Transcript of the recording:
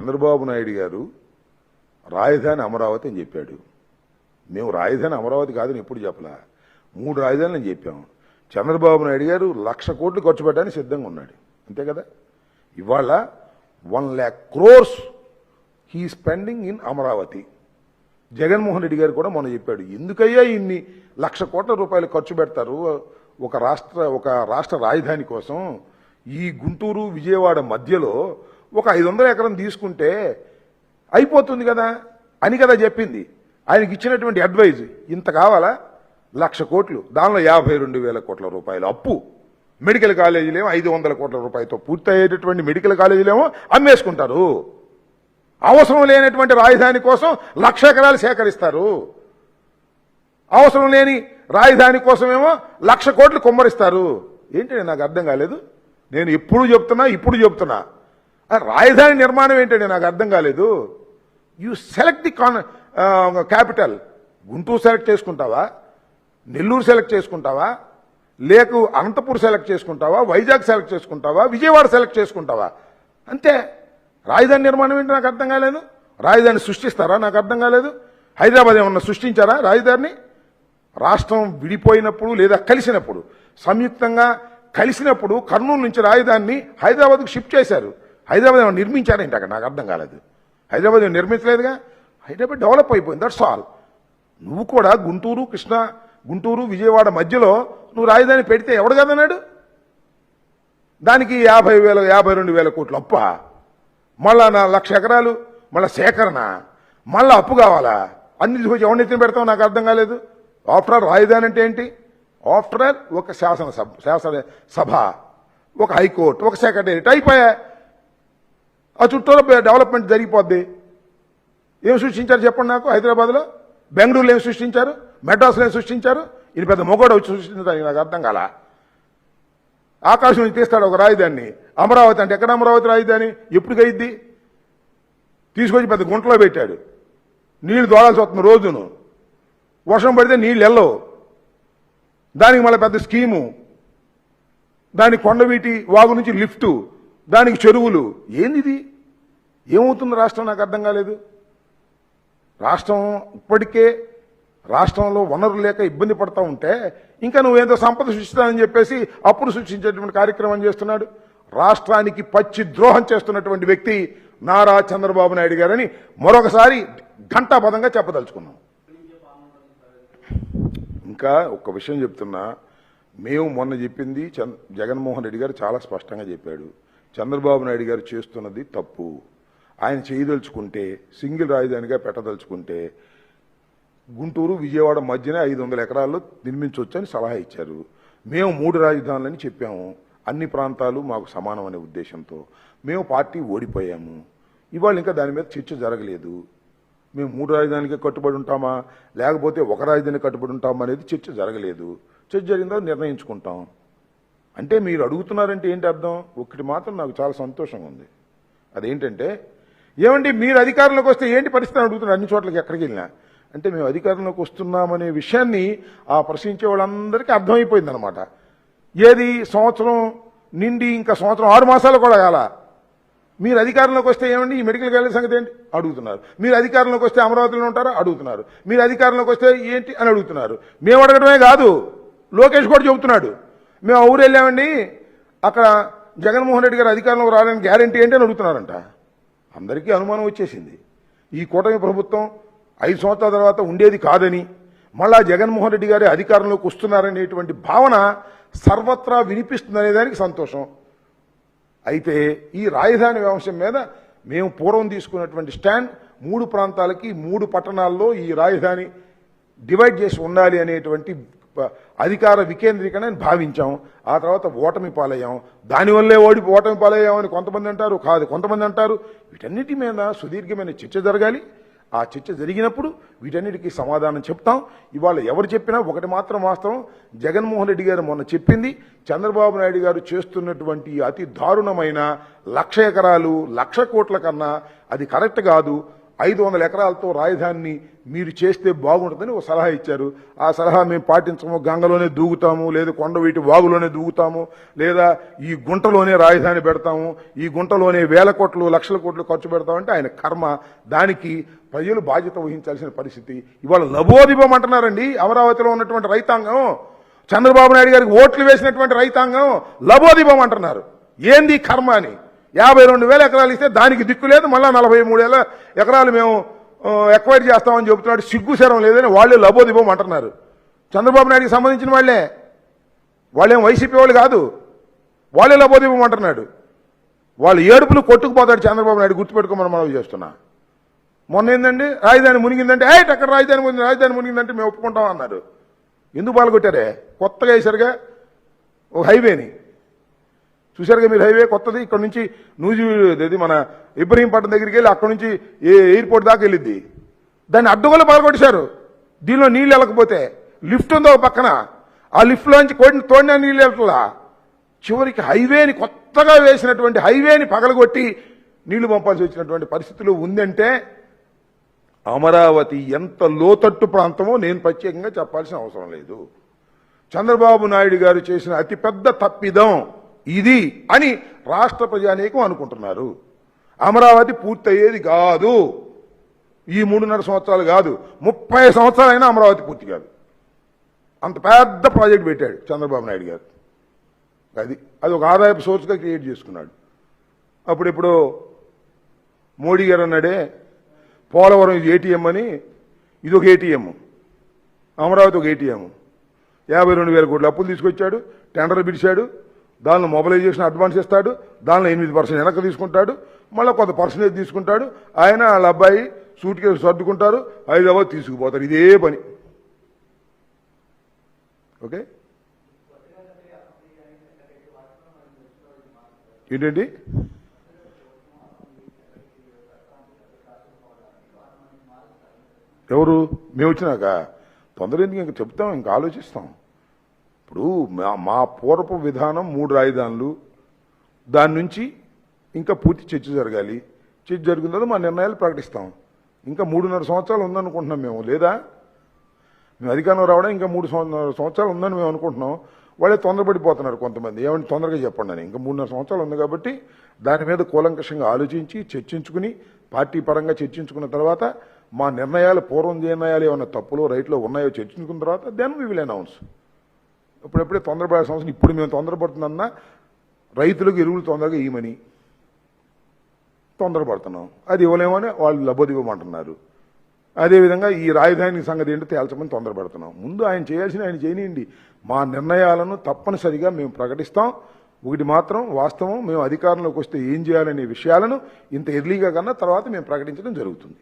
చంద్రబాబు నాయుడు గారు రాజధాని అమరావతి అని చెప్పాడు. మేము రాజధాని అమరావతి కాదని ఎప్పుడు చెప్పలా, 3 రాజధానులు అని చెప్పాం. చంద్రబాబు నాయుడు గారు 1,00,000 కోట్లు ఖర్చు పెట్టడానికి సిద్ధంగా ఉన్నాడు, అంతే కదా. ఇవాళ 1,00,000 crores he spending in Amaravati. Jaganmohan Reddy గారు కూడా మొన్న చెప్పాడు, ఎందుకయ్యా ఇన్ని 1,00,000 కోట్ల రూపాయలు ఖర్చు పెడతారు ఒక రాష్ట్ర రాజధాని కోసం. ఈ గుంటూరు విజయవాడ మధ్యలో ఒక 500 ఎకరం తీసుకుంటే అయిపోతుంది కదా అని కదా చెప్పింది. ఆయనకి ఇచ్చినటువంటి అడ్వైజ్ ఇంత కావాలా, 1,00,000 కోట్లు, దానిలో 52,000 కోట్ల రూపాయలు అప్పు. మెడికల్ కాలేజీలేమో 500 కోట్ల రూపాయలతో పూర్తయ్యేటటువంటి మెడికల్ కాలేజీలేమో అమ్మేసుకుంటారు. అవసరం లేనటువంటి రాజధాని కోసం 1,00,000 ఎకరాలు సేకరిస్తారు. అవసరం లేని రాజధాని కోసమేమో 1,00,000 కోట్లు కుమ్మరిస్తారు. ఏంటంటే నాకు అర్థం కాలేదు. నేను ఎప్పుడు చెప్తున్నా, ఇప్పుడు చెప్తున్నా, రాజధాని నిర్మాణం ఏంటంటే నాకు అర్థం కాలేదు. You select the capital. Guntur select చేసుకుంటావా, నెల్లూరు సెలెక్ట్ చేసుకుంటావా, లేక అనంతపూర్ సెలెక్ట్ చేసుకుంటావా, వైజాగ్ సెలెక్ట్ చేసుకుంటావా, విజయవాడ సెలెక్ట్ చేసుకుంటావా, అంతే. రాజధాని నిర్మాణం ఏంటి నాకు అర్థం కాలేదు. రాజధాని సృష్టిస్తారా నాకు అర్థం కాలేదు. హైదరాబాద్ ఏమన్నా సృష్టించారా రాజధానిని? రాష్ట్రం విడిపోయినప్పుడు లేదా కలిసినప్పుడు, సంయుక్తంగా కలిసినప్పుడు కర్నూలు నుంచి రాజధానిని హైదరాబాద్కు షిఫ్ట్ చేశారు. హైదరాబాద్ ఏమన్నా నిర్మించారేంటి అక్కడ నాకు అర్థం కాలేదు. హైదరాబాద్ ఏమన్నా నిర్మించలేదుగా, హైదరాబాద్ డెవలప్ అయిపోయింది, దట్స్ ఆల్. నువ్వు కూడా గుంటూరు విజయవాడ మధ్యలో నువ్వు రాజధాని పెడితే ఎవడు కదన్నాడు? దానికి 52,000 కోట్లు అప్ప, మళ్ళా 1,00,000 ఎకరాలు మళ్ళీ సేకరణ, మళ్ళీ అప్పు కావాలా? అన్ని తీసుకొచ్చి ఎవరినెత్తిన పెడతావు నాకు అర్థం కాలేదు. ఆఫ్టర్ ఆల్ రాజధాని అంటే ఏంటి? ఆఫ్టర్ ఆల్ ఒక శాసనసభ, ఒక హైకోర్టు, ఒక సెక్రటేరియట్ అయిపోయా. ఆ చుట్టూలో డెవలప్మెంట్ జరిగిపోద్ది. ఏం సృష్టించారు చెప్పండి నాకు? హైదరాబాద్లో, బెంగళూరులో ఏం సృష్టించారు, మెడ్రాస్లో ఏం సృష్టించారు? ఇది పెద్ద మొగోడు వచ్చి సృష్టించారు నాకు అర్థం కాల. ఆకాశం నుంచి తీస్తాడు ఒక రాజధానిని. అమరావతి అంటే ఎక్కడ అమరావతి రాజధాని? ఎప్పటికైద్ది? తీసుకొచ్చి పెద్ద గుంటలో పెట్టాడు. నీళ్లు దోడాల్సి వస్తుంది రోజును, వర్షం పడితే నీళ్ళు వెళ్ళవు. దానికి మళ్ళీ పెద్ద స్కీము, దానికి కొండవీటి వాగు నుంచి లిఫ్టు, దానికి చెరువులు. ఏంది? ఏమవుతుంది రాష్ట్రం నాకు అర్థం కాలేదు. రాష్ట్రం ఇప్పటికే రాష్ట్రంలో వనరులు లేక ఇబ్బంది పడతా ఉంటే ఇంకా నువ్వేదో సంపద సృష్టిస్తానని చెప్పేసి అప్పుడు సృష్టించేటువంటి కార్యక్రమం చేస్తున్నాడు. రాష్ట్రానికి పచ్చి ద్రోహం చేస్తున్నటువంటి వ్యక్తి నారా చంద్రబాబు నాయుడు గారని మరొకసారి ఘంటాపథంగా చెప్పదలుచుకున్నాం. ఇంకా ఒక విషయం చెప్తున్నా, మేము మొన్న చెప్పింది జగన్మోహన్ రెడ్డి గారు చాలా స్పష్టంగా చెప్పాడు. చంద్రబాబు నాయుడు గారు చేస్తున్నది తప్పు. ఆయన చేయదలుచుకుంటే, సింగిల్ రాజధానిగా పెట్టదలుచుకుంటే గుంటూరు విజయవాడ మధ్యన 500 ఎకరాల్లో నిర్మించవచ్చని సలహా ఇచ్చారు. మేము 3 రాజధానులని చెప్పాము. అన్ని ప్రాంతాలు మాకు సమానం అనే ఉద్దేశంతో మేము పార్టీ ఓడిపోయాము. ఇవాళ ఇంకా దాని మీద చర్చ జరగలేదు. మేము 3 రాజధానికే కట్టుబడి ఉంటామా, లేకపోతే ఒక రాజధాని కట్టుబడి ఉంటామా అనేది చర్చ జరగలేదు. చర్చ జరిగిన తర్వాత నిర్ణయించుకుంటాం. అంటే మీరు అడుగుతున్నారంటే ఏంటి అర్థం? ఒకటి మాత్రం నాకు చాలా సంతోషంగా ఉంది. అదేంటంటే, ఏమండి మీరు అధికారంలోకి వస్తే ఏంటి పరిస్థితి అడుగుతున్నారు అన్ని చోట్లకి ఎక్కడికి వెళ్ళినా. అంటే మేము అధికారంలోకి వస్తున్నామనే విషయాన్ని ఆ ప్రశ్నించే వాళ్ళందరికీ అర్థమైపోయింది అనమాట. ఏది సంవత్సరం నిండి ఇంకా సంవత్సరం 6 మాసాలు కూడా కాల. మీరు అధికారంలోకి వస్తే ఏమండి ఈ మెడికల్ కాలేజ్ సంగతి ఏంటి అడుగుతున్నారు. మీరు అధికారంలోకి వస్తే అమరావతిలో ఉంటారా అడుగుతున్నారు. మీరు అధికారంలోకి వస్తే ఏంటి అని అడుగుతున్నారు. మేము అడగడమే కాదు, లోకేష్ కూడా చెబుతున్నాడు, మేము ఊరు వెళ్ళామండి, అక్కడ జగన్మోహన్ రెడ్డి గారు అధికారంలోకి రావడానికి గ్యారంటీ ఏంటి అని అడుగుతున్నారంట. అందరికీ అనుమానం వచ్చేసింది, ఈ కూటమి ప్రభుత్వం 5 సంవత్సరాల తర్వాత ఉండేది కాదని, మళ్ళా జగన్మోహన్ రెడ్డి గారి అధికారంలోకి వస్తున్నారనేటువంటి భావన సర్వత్రా వినిపిస్తుందనే దానికి సంతోషం. అయితే ఈ రాజధాని అంశం మీద మేము పూర్వం తీసుకున్నటువంటి స్టాండ్ 3 ప్రాంతాలకి 3 పట్టణాల్లో ఈ రాజధాని డివైడ్ చేసి ఉండాలి అనేటువంటి అధికార వికేంద్రీకరణ భావించాం. ఆ తర్వాత ఓటమి పాలయ్యాం. దానివల్లే ఓటమి పాలయ్యామని కొంతమంది అంటారు, కాదు కొంతమంది అంటారు. వీటన్నిటి మీద సుదీర్ఘమైన చర్చ జరగాలి. ఆ చర్చ జరిగినప్పుడు వీటన్నిటికీ సమాధానం చెప్తాం. ఇవాళ ఎవరు చెప్పినా ఒకటి మాత్రం వాస్తవం, జగన్మోహన్ రెడ్డి గారు మొన్న చెప్పింది, చంద్రబాబు నాయుడు గారు చేస్తున్నటువంటి అతి దారుణమైన 1,00,000 ఎకరాలు 1,00,000 కోట్ల కన్నా అది కరెక్ట్ కాదు. 500 ఎకరాలతో రాజధానిని మీరు చేస్తే బాగుంటుందని ఒక సలహా ఇచ్చారు. ఆ సలహా మేము పాటించము, గంగలోనే దూకుతాము, లేదా కొండవీటి వాగులోనే దూకుతాము, లేదా ఈ గుంటలోనే రాజధాని పెడతాము, ఈ గుంటలోనే వేల కోట్లు లక్షల కోట్లు ఖర్చు పెడతామంటే ఆయన కర్మ. దానికి ప్రజలు బాధ్యత వహించాల్సిన పరిస్థితి. ఇవాళ లబోదిబం అంటున్నారండి అమరావతిలో ఉన్నటువంటి రైతాంగం. చంద్రబాబు నాయుడు గారికి ఓట్లు వేసినటువంటి రైతాంగం లబోదిబం అంటున్నారు. ఏంది కర్మ అని. 52,000 ఎకరాలు ఇస్తే దానికి దిక్కు లేదు, మళ్ళీ 43,000 ఎకరాలు మేము ఎక్వైర్ చేస్తామని చెబుతున్నాడు. సిగ్గుశరం లేదని వాళ్ళే లబోదిబం అంటున్నారు. చంద్రబాబు నాయుడికి సంబంధించిన వాళ్ళేం వైసీపీ వాళ్ళు కాదు, వాళ్ళే లబోదిబం అంటున్నాడు. వాళ్ళు ఏడుపులు కొట్టుకుపోతాడు చంద్రబాబు నాయుడు, గుర్తుపెట్టుకోమని మనం చేస్తున్నా. మొన్న ఏంటంటే రాజధాని మునిగిందంటే అక్కడ రాజధాని మునిగిందంటే మేము ఒప్పుకుంటాం అన్నారు. ఎందుకు పాల్గొట్టారే? కొత్తగా వేశారుగా ఒక హైవేని. చూశారుగా మీరు హైవే కొత్తది, ఇక్కడ నుంచి నూజివీడు మన ఇబ్రహీంపట్నం దగ్గరికి వెళ్ళి అక్కడ నుంచి ఎయిర్పోర్ట్ దాకా వెళ్ళిద్ది. దాన్ని అడ్డుగోలు పాల్గొట్టేశారు. దీనిలో నీళ్ళు వెళ్ళకపోతే లిఫ్ట్ ఉందో ఒక పక్కన, ఆ లిఫ్ట్లోంచి తోడిన నీళ్ళు వెళ్ళట్లా. చివరికి హైవేని కొత్తగా వేసినటువంటి హైవేని పగలగొట్టి నీళ్లు పంపాల్సి వచ్చినటువంటి పరిస్థితులు ఉందంటే అమరావతి ఎంత లోతట్టు ప్రాంతమో నేను ప్రత్యేకంగా చెప్పాల్సిన అవసరం లేదు. చంద్రబాబు నాయుడు గారు చేసిన అతిపెద్ద తప్పిదం ఇది అని రాష్ట్ర ప్రజానీకం అనుకుంటున్నారు. అమరావతి పూర్తయ్యేది కాదు, ఈ 3.5 సంవత్సరాలు కాదు, 30 సంవత్సరాలైనా అమరావతి పూర్తి కాదు. అంత పెద్ద ప్రాజెక్ట్ పెట్టాడు చంద్రబాబు నాయుడు గారు. అది ఒక ఆదాయపు సోర్స్గా క్రియేట్ చేసుకున్నాడు. అప్పుడెప్పుడు మోడీ గారు అన్నాడే పోలవరం ఇది ఏటీఎం అని, ఇది ఒక ఏటీఎం, అమరావతి ఒక ఏటీఎం. 52,000 కోట్ల అప్పులు తీసుకొచ్చాడు, టెండర్ పిలిచాడు, దానిలో మొబిలైజేషన్ అడ్వాన్స్ ఇస్తాడు, దానిలో 8% వెనక్కి తీసుకుంటాడు, మళ్ళీ కొంత పర్సెంటేజ్ తీసుకుంటాడు. ఆయన వాళ్ళ అబ్బాయి సూట్ కేసు సర్దుకుంటారు, హైదరాబాద్ తీసుకుపోతారు. ఇదే పని. ఓకే, ఏంటండి ఎవరు మేము వచ్చినాక తొందర ఎందుకు ఇంకా చెప్తాం, ఇంకా ఆలోచిస్తాం. ఇప్పుడు మా పూర్వపు విధానం 3 రాజధానులు, దాని నుంచి ఇంకా పూర్తి చర్చ జరగాలి. చర్చ జరిగిన తర్వాత మా నిర్ణయాలు ప్రకటిస్తాం. ఇంకా 3.5 సంవత్సరాలు ఉందనుకుంటున్నాం మేము, లేదా మేము అధికారంలో రావడం ఇంకా 3 సంవత్సరాలు ఉందని మేము అనుకుంటున్నాం. వాళ్ళే తొందరపడిపోతున్నారు కొంతమంది. ఏమంటే తొందరగా చెప్పండి అని. ఇంకా 3.5 సంవత్సరాలు ఉంది కాబట్టి దాని మీద కూలంకషంగా ఆలోచించి చర్చించుకుని పార్టీ పరంగా చర్చించుకున్న తర్వాత మా నిర్ణయాలు పూర్వం నిర్ణయాలు ఏమన్నా తప్పులో రైట్లో ఉన్నాయో చర్చించుకున్న తర్వాత దెన్ వి విల్ అనౌన్స్. ఇప్పుడెప్పుడే తొందరపడాల్సిన అవసరం. ఇప్పుడు మేము తొందరపడుతున్నా రైతులకు ఎరువులు తొందరగా ఇవ్వమని తొందరపడుతున్నాం, అది ఇవ్వలేమని వాళ్ళు లబోదివ్వమంటున్నారు. అదేవిధంగా ఈ రాజధాని సంగతి ఏంటో తేల్చమని తొందరపడుతున్నాం. ముందు ఆయన చేయాల్సిన ఆయన చేయనియండి. మా నిర్ణయాలను తప్పనిసరిగా మేము ప్రకటిస్తాం. ఒకటి మాత్రం వాస్తవం, మేము అధికారంలోకి వస్తే ఏం చేయాలనే విషయాలను ఇంత ఎర్లీగా కన్నా తర్వాత మేము ప్రకటించడం జరుగుతుంది.